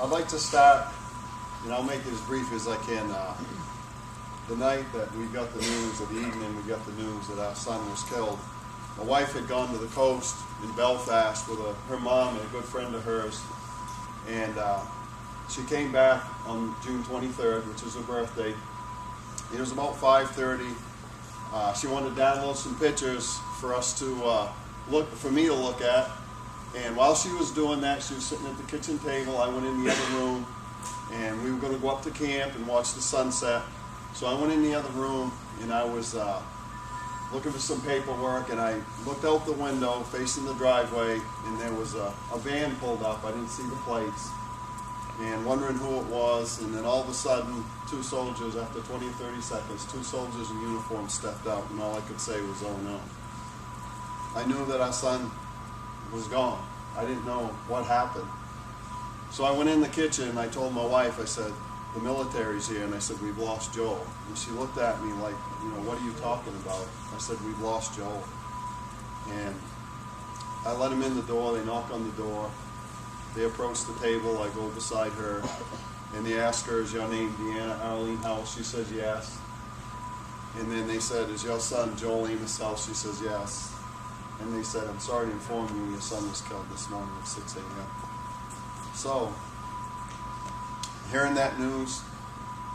I'd like to start, and I'll make it as brief as I can. The night that we got the news, or the evening we got the news that our son was killed, my wife had gone to the coast in Belfast with her mom and a good friend of hers, and she came back on June 23rd, which is her birthday. It was about 5:30. She wanted to download some pictures for us to for me to look at. And while she was doing that, she was sitting at the kitchen table. I went in the other room, and we were going to go up to camp and watch the sunset. So I went in the other room, and I was looking for some paperwork, and I looked out the window facing the driveway, and there was a van pulled up. I didn't see the plates, and wondering who it was. And then all of a sudden, two soldiers, after 20 or 30 seconds, two soldiers in uniform stepped out, and all I could say was, "Oh no." I knew that our son was gone. I didn't know what happened. So I went in the kitchen and I told my wife, I said, "The military's here," and I said, "We've lost Joel." And she looked at me like, "What are you talking about?" I said, "We've lost Joel." And I let him in the door. They knock on the door. They approach the table. I go beside her, and they ask her, "Is your name Deanna Arlene House?" She says, "Yes." And then they said, "Is your son Joel Amos House?" She says, "Yes." And they said, "I'm sorry to inform you your son was killed this morning at 6 a.m. So, hearing that news,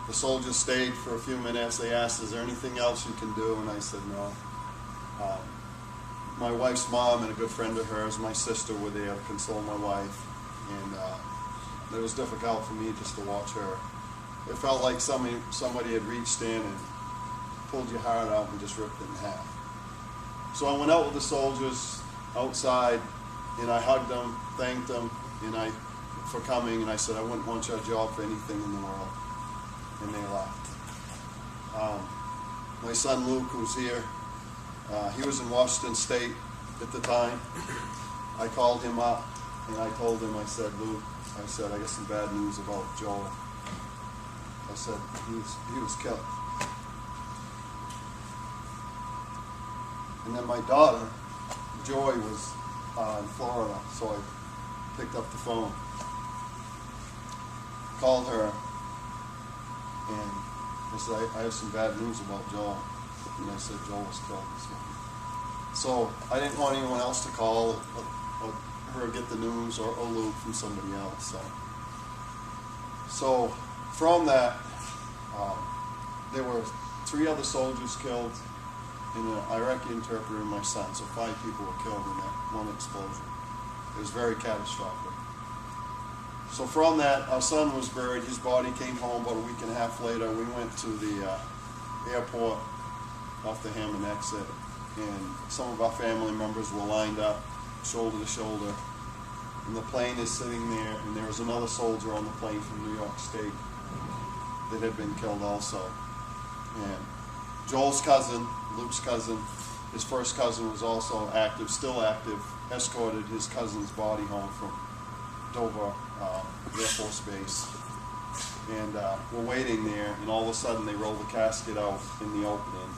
the soldiers stayed for a few minutes. They asked, "Is there anything else you can do?" And I said, "No." My wife's mom and a good friend of hers, my sister, were there to console my wife. And it was difficult for me just to watch her. It felt like somebody had reached in and pulled your heart out and just ripped it in half. So I went out with the soldiers outside, and I hugged them, thanked them, for coming, and I said, "I wouldn't want your job for anything in the world." And they left. My son Luke, who's here, he was in Washington State at the time. I called him up, and I told him, I said, "Luke," I said, "I got some bad news about Joel." I said, he was killed. And then my daughter, Joy, was in Florida, so I picked up the phone, called her, and I said, I have some bad news about Joel. And I said, Joel was killed this morning. So I didn't want anyone else to call or her get the news, or Luke from somebody else. So from that, there were 3 other soldiers killed, and an Iraqi interpreter and my son. So 5 people were killed in that one explosion. It was very catastrophic. So from that, our son was buried. His body came home about a week and a half later. We went to the airport off the Hammond exit, and some of our family members were lined up, shoulder to shoulder. And the plane is sitting there, and there was another soldier on the plane from New York State that had been killed also. And Joel's cousin, Luke's cousin, his first cousin was also active, still active, escorted his cousin's body home from Dover Air Force Base. And we're waiting there, and all of a sudden they roll the casket out in the opening.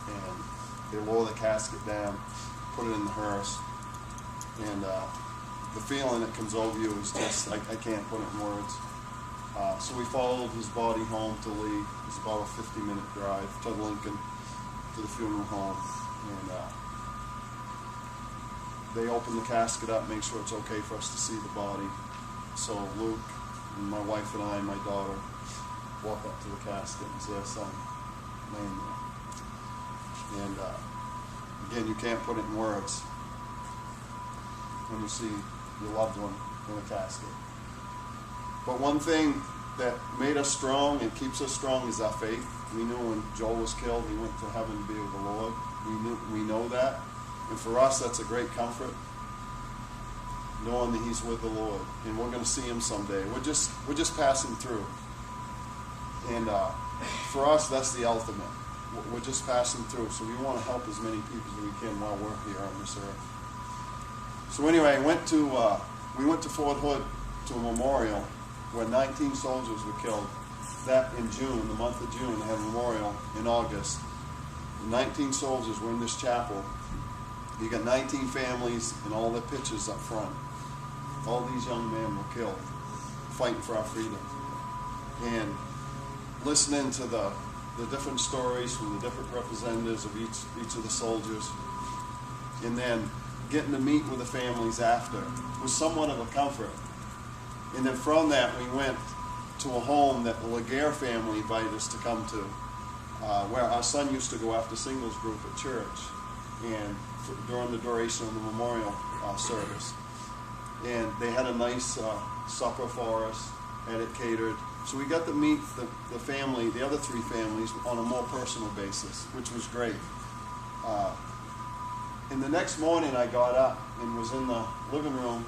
And they lower the casket down, put it in the hearse. And the feeling that comes over you is just, I can't put it in words. So we followed his body home to Lee. It's about a 50-minute drive to Lincoln, to the funeral home. And they open the casket up, make sure it's okay for us to see the body. So Luke and my wife and I and my daughter walk up to the casket and see our son laying there. And again, you can't put it in words when you see your loved one in a casket. But one thing that made us strong and keeps us strong is our faith. We knew when Joel was killed, he went to heaven to be with the Lord. We know that. And for us, that's a great comfort, knowing that he's with the Lord. And we're going to see him someday. We're just passing through. And for us, that's the ultimate. We're just passing through. So we want to help as many people as we can while we're here on this earth. So anyway, we went to Fort Hood to a memorial where 19 soldiers were killed. That in June, the month of June, they had a memorial in August. 19 soldiers were in this chapel. You got 19 families and all their pictures up front. All these young men were killed fighting for our freedom. And listening to the different stories from the different representatives of each of the soldiers, and then getting to meet with the families after was somewhat of a comfort. And then from that, we went to a home that the Laguerre family invited us to come to, where our son used to go after singles group at church, and during the duration of the memorial service. And they had a nice supper for us, had it catered. So we got to meet the family, the other three families, on a more personal basis, which was great. And the next morning I got up and was in the living room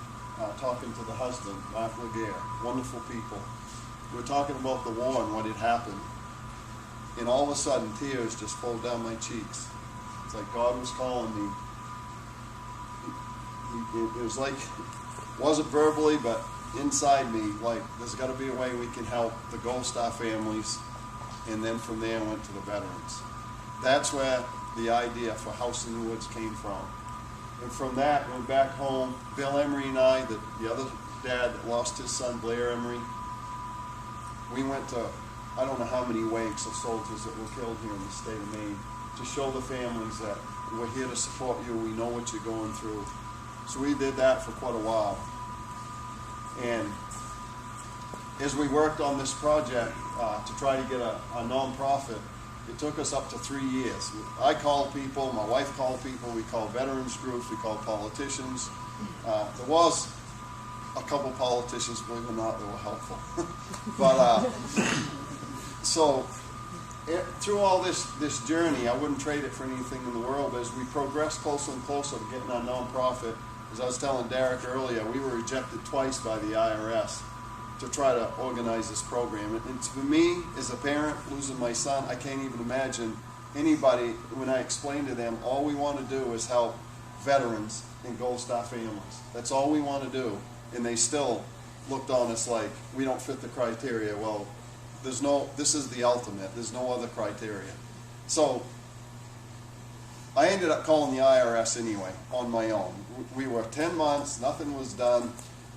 talking to the husband, Mark Laguerre, wonderful people. We were talking about the war and what had happened. And all of a sudden, tears just flowed down my cheeks. It's like God was calling me. It was like, wasn't verbally, but inside me, like, there's got to be a way we can help the Gold Star families. And then from there, went to the veterans. That's where the idea for House in the Woods came from. And from that, went back home. Bill Emery and I, the other dad that lost his son, Blair Emery, we went to, I don't know how many wakes of soldiers that were killed here in the state of Maine, to show the families that we're here to support you, we know what you're going through. So we did that for quite a while. And as we worked on this project to try to get a nonprofit, it took us up to 3 years. I called people, my wife called people, we called veterans groups, we called politicians. There was a couple politicians, believe it or not, that were helpful. But so through all this journey, I wouldn't trade it for anything in the world. But as we progressed closer and closer to getting our nonprofit, as I was telling Derek earlier, we were rejected twice by the IRS to try to organize this program. And for me, as a parent losing my son, I can't even imagine anybody, when I explain to them, all we want to do is help veterans and Gold Star families. That's all we want to do. And they still looked on us like we don't fit the criteria. Well, this is the ultimate. There's no other criteria. So I ended up calling the IRS anyway on my own. We were 10 months, nothing was done.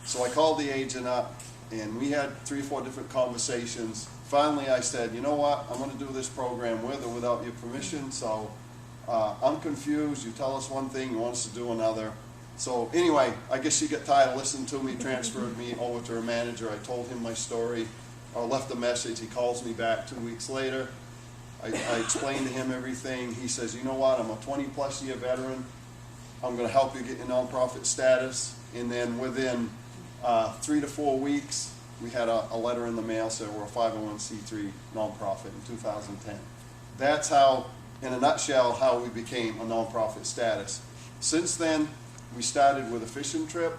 So I called the agent up, and we had 3 or 4 different conversations. Finally, I said, you know what, I'm going to do this program with or without your permission, so I'm confused. You tell us one thing, you want us to do another. So anyway, I guess she got tired of listening to me, transferred me over to her manager. I told him my story, or left a message. He calls me back 2 weeks later. I explained to him everything. He says, you know what, I'm a 20-plus year veteran. I'm going to help you get your nonprofit status. And then within 3 to 4 weeks, we had a letter in the mail saying we're a 501c3 nonprofit in 2010. That's how, in a nutshell, how we became a nonprofit status. Since then, we started with a fishing trip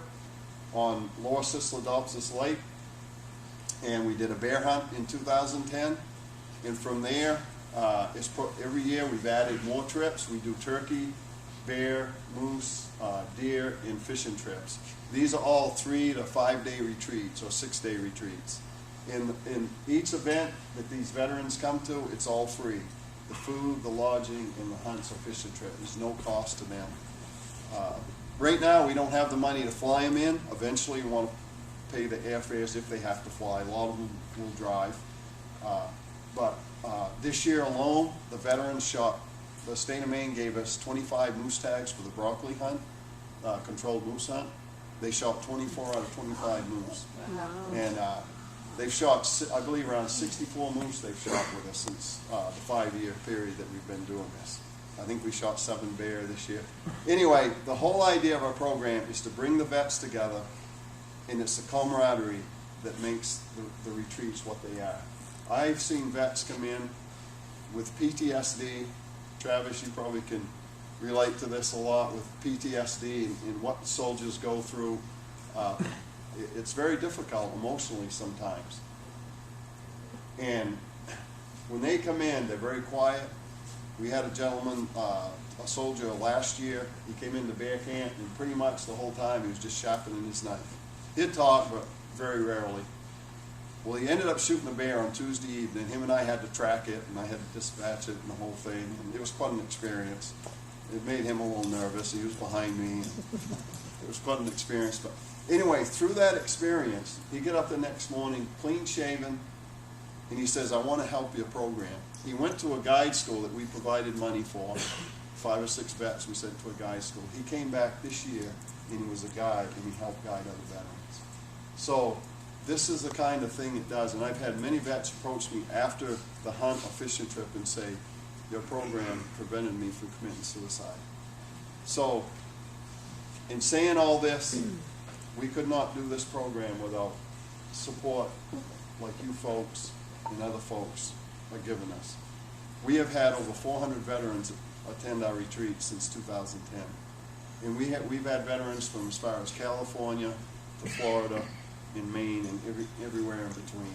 on Lower Sisladopsis Lake, and we did a bear hunt in 2010. And from there, every year we've added more trips. We do turkey, bear, moose, deer, and fishing trips. These are all 3 to 5 day retreats or 6-day retreats. In each event that these veterans come to, it's all free. The food, the lodging, and the hunts or fishing trip. There's no cost to them. Right now, we don't have the money to fly them in. Eventually, we want to pay the airfares if they have to fly. A lot of them will drive. But this year alone, the veterans shot, the state of Maine gave us 25 moose tags for the broccoli hunt, controlled moose hunt. They shot 24 out of 25 moose. Wow. And they've shot, I believe, around 64 moose they've shot with us since the 5-year period that we've been doing this. I think we shot 7 bear this year. Anyway, the whole idea of our program is to bring the vets together, and it's the camaraderie that makes the retreats what they are. I've seen vets come in with PTSD. Travis, you probably can relate to this a lot with PTSD and what soldiers go through. It's very difficult emotionally sometimes. And when they come in, they're very quiet. We had a gentleman, a soldier last year. He came into bear camp, and pretty much the whole time he was just sharpening his knife. He'd talk, but very rarely. Well, he ended up shooting a bear on Tuesday evening. Him and I had to track it, and I had to dispatch it and the whole thing. And it was quite an experience. It made him a little nervous. He was behind me. It was quite an experience. But Anyway, through that experience, he got up the next morning, clean shaven, and he says, I want to help your program. He went to a guide school that we provided money for, 5 or 6 vets we sent to a guide school. He came back this year, and he was a guide, and he helped guide other veterans. So this is the kind of thing it does, and I've had many vets approach me after the hunt or fishing trip and say, your program prevented me from committing suicide. So, in saying all this, we could not do this program without support like you folks and other folks are giving us. We have had over 400 veterans attend our retreat since 2010. And we've had veterans from as far as California to Florida and Maine and everywhere in between.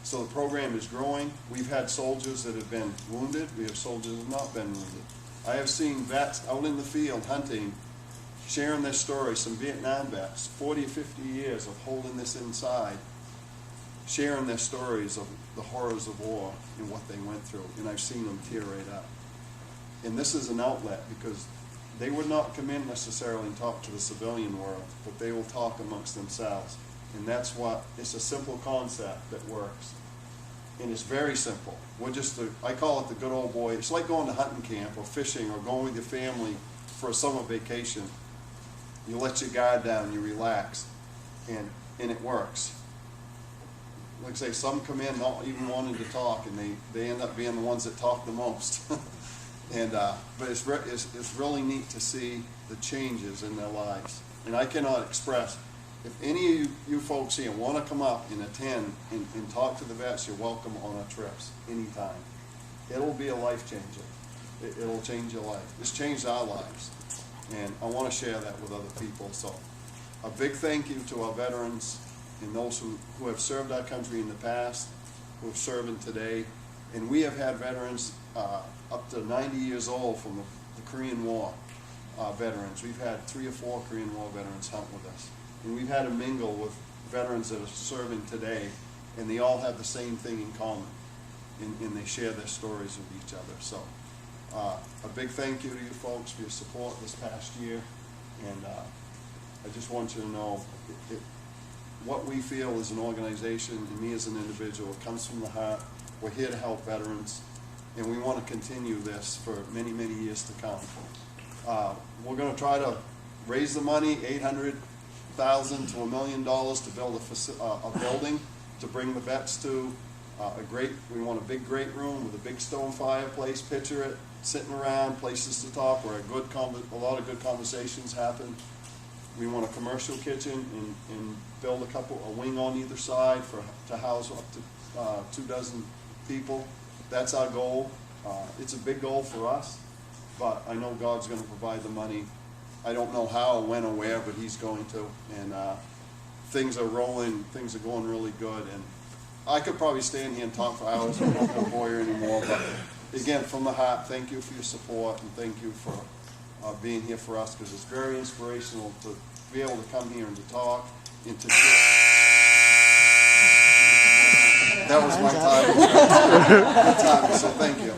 So the program is growing. We've had soldiers that have been wounded. We have soldiers that have not been wounded. I have seen vets out in the field hunting, sharing their stories, some Vietnam vets, 40 or 50 years of holding this inside, sharing their stories of the horrors of war and what they went through. And I've seen them tear right up. And this is an outlet because they would not come in necessarily and talk to the civilian world, but they will talk amongst themselves. And that's what, it's a simple concept that works. And it's very simple. We're just, I call it the good old boy. It's like going to hunting camp or fishing or going with your family for a summer vacation. You let your guard down, you relax, and it works. Like I say, some come in not even wanting to talk, and they end up being the ones that talk the most. And but it's really neat to see the changes in their lives. And I cannot express, if any of you folks here want to come up and attend and talk to the vets, you're welcome on our trips anytime. It'll be a life changer. It'll change your life. It's changed our lives. And I want to share that with other people. So a big thank you to our veterans and those who have served our country in the past, who are serving today. And we have had veterans up to 90 years old from the Korean War veterans. We've had 3 or 4 Korean War veterans hunt with us. And we've had a mingle with veterans that are serving today, and they all have the same thing in common. And they share their stories with each other. So a big thank you to you folks for your support this past year. And I just want you to know what we feel as an organization and me as an individual, it comes from the heart. We're here to help veterans, and we want to continue this for many, many years to come. We're going to try to raise the money, $800,000 to $1 million to build a building to bring the vets to. We want a big great room with a big stone fireplace. Picture it, sitting around, places to talk where a lot of good conversations happen. We want a commercial kitchen and build a wing on either side to house up to 24 people. That's our goal. It's a big goal for us, but I know God's going to provide the money. I don't know how, when, or where, but He's going to. And things are rolling. Things are going really good. And I could probably stand here and talk for hours, but I'm not going to bore you anymore. But again, from the heart, thank you for your support, and thank you for being here for us, because it's very inspirational to be able to come here and to talk and to share. That was my time. So thank you.